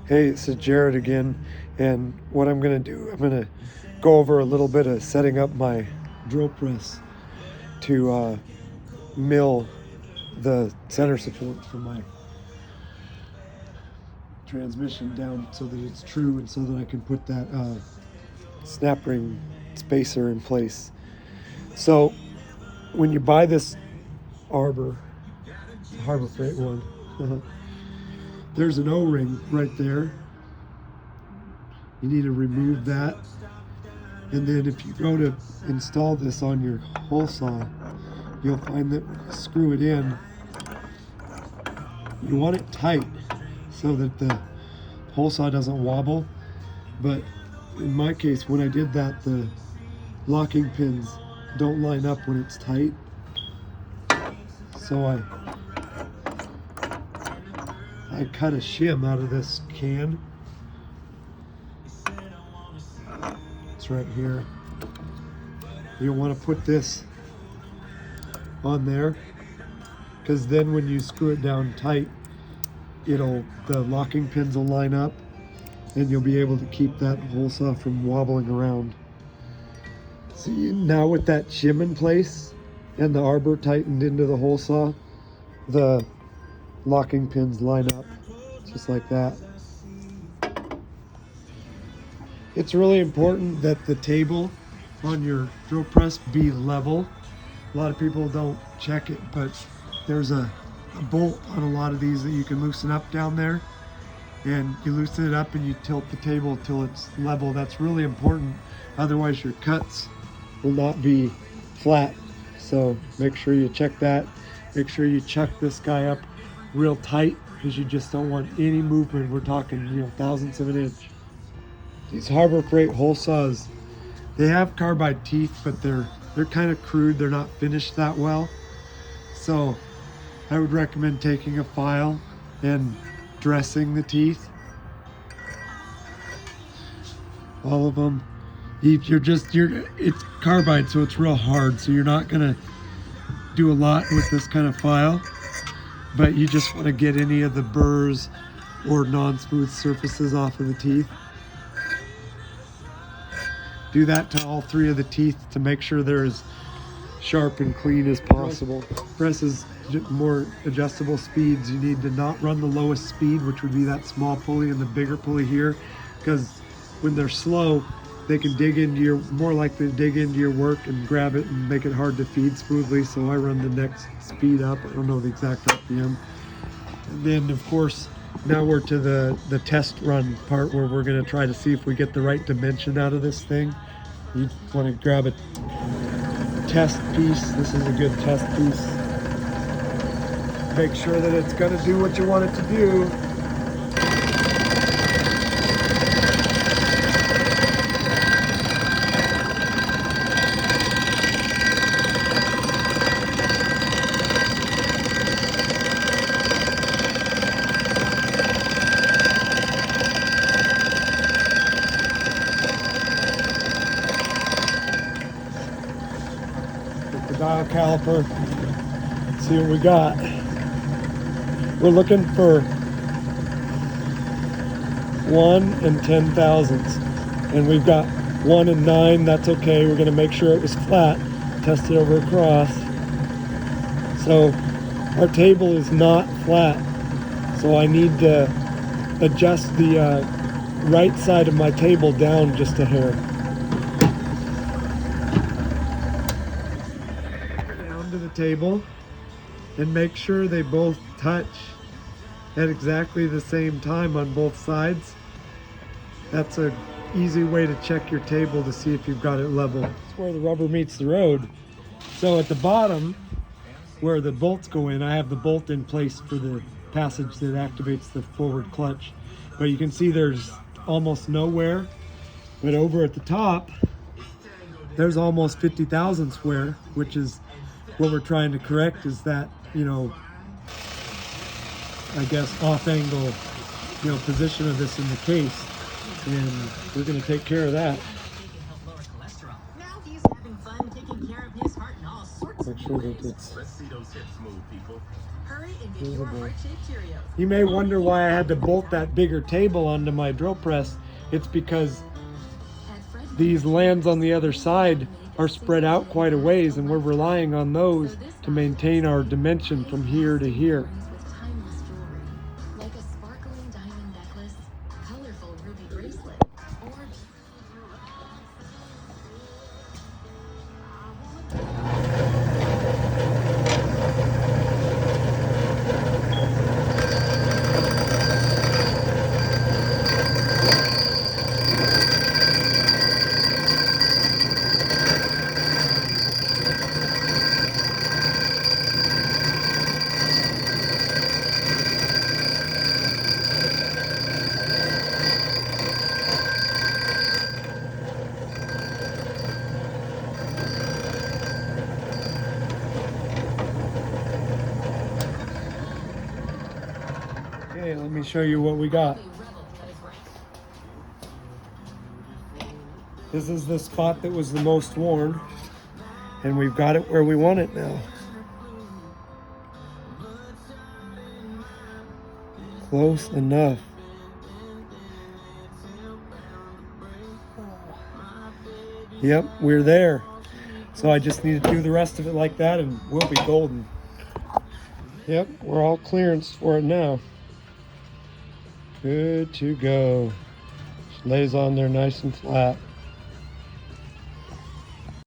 Hey, this is Jared again, and what I'm going to do, I'm going to go over a little bit of setting up my drill press to mill the center support for my transmission down so that it's true and so that I can put that snap ring spacer in place. So when you buy this arbor, Harbor Freight one, there's an O-ring right there. You need to remove that. And then if you go to install this on your hole saw, you'll find that when you screw it in, you want it tight so that the hole saw doesn't wobble. But in my case, when I did that, the locking pins don't line up when it's tight. So I cut a shim out of this can. It's right here. You'll want to put this on there, because then when you screw it down tight, the locking pins will line up and you'll be able to keep that hole saw from wobbling around. See, now with that shim in place and the arbor tightened into the hole saw, the locking pins line up just like that. It's really important that the table on your drill press be level. A lot of people don't check it, but there's a bolt on a lot of these that you can loosen up down there, and you loosen it up and you tilt the table till it's level. That's really important, otherwise your cuts will not be flat. So make sure you check that. Make sure you chuck this guy up real tight, because you just don't want any movement. We're talking, thousandths of an inch. These Harbor Freight hole saws, they have carbide teeth, but they're kind of crude. They're not finished that well. So I would recommend taking a file and dressing the teeth. All of them. It's carbide, so it's real hard. So you're not gonna do a lot with this kind of file, but you just want to get any of the burrs or non-smooth surfaces off of the teeth. Do that to all three of the teeth to make sure they're as sharp and clean as possible. Presses more adjustable speeds. You need to not run the lowest speed, which would be that small pulley and the bigger pulley here, because when they're slow, they can more likely to dig into your work and grab it and make it hard to feed smoothly. So I run the next speed up. I don't know the exact RPM. And then of course, now we're to the test run part, where we're going to try to see if we get the right dimension out of this thing. You want to grab a test piece. This is a good test piece. Make sure that it's going to do what you want it to do. Dial caliper, see what we got. We're looking for 1 and 10 thousandths, and we've got 1 and 9. That's okay. We're going to make sure it was flat, test it over across. So our table is not flat, so I need to adjust the right side of my table down just a hair. To the table and make sure they both touch at exactly the same time on both sides. That's an easy way to check your table to see if you've got it level. It's where the rubber meets the road. So at the bottom where the bolts go in, I have the bolt in place for the passage that activates the forward clutch, but you can see there's almost nowhere. But over at the top, there's almost 50 thousandths wear, which is what we're trying to correct. Is that, I guess off angle, position of this in the case, and we're going to take care of that. Make sure that it's Let's see those hips move, people. Hurry and get your visible. heart-shaped Cheerios. You may wonder why I had to bolt that bigger table onto my drill press. It's because these lands on the other side are spread out quite a ways, and we're relying on those to maintain our dimension from here to here. With timeless jewelry, like a sparkling diamond necklace, colorful ruby bracelet, or Okay, let me show you what we got. This is the spot that was the most worn, and we've got it where we want it now. Close enough. Yep, we're there. So I just need to do the rest of it like that and we'll be golden. Yep, we're all clearance for it now. Good to go. Just lays on there nice and flat.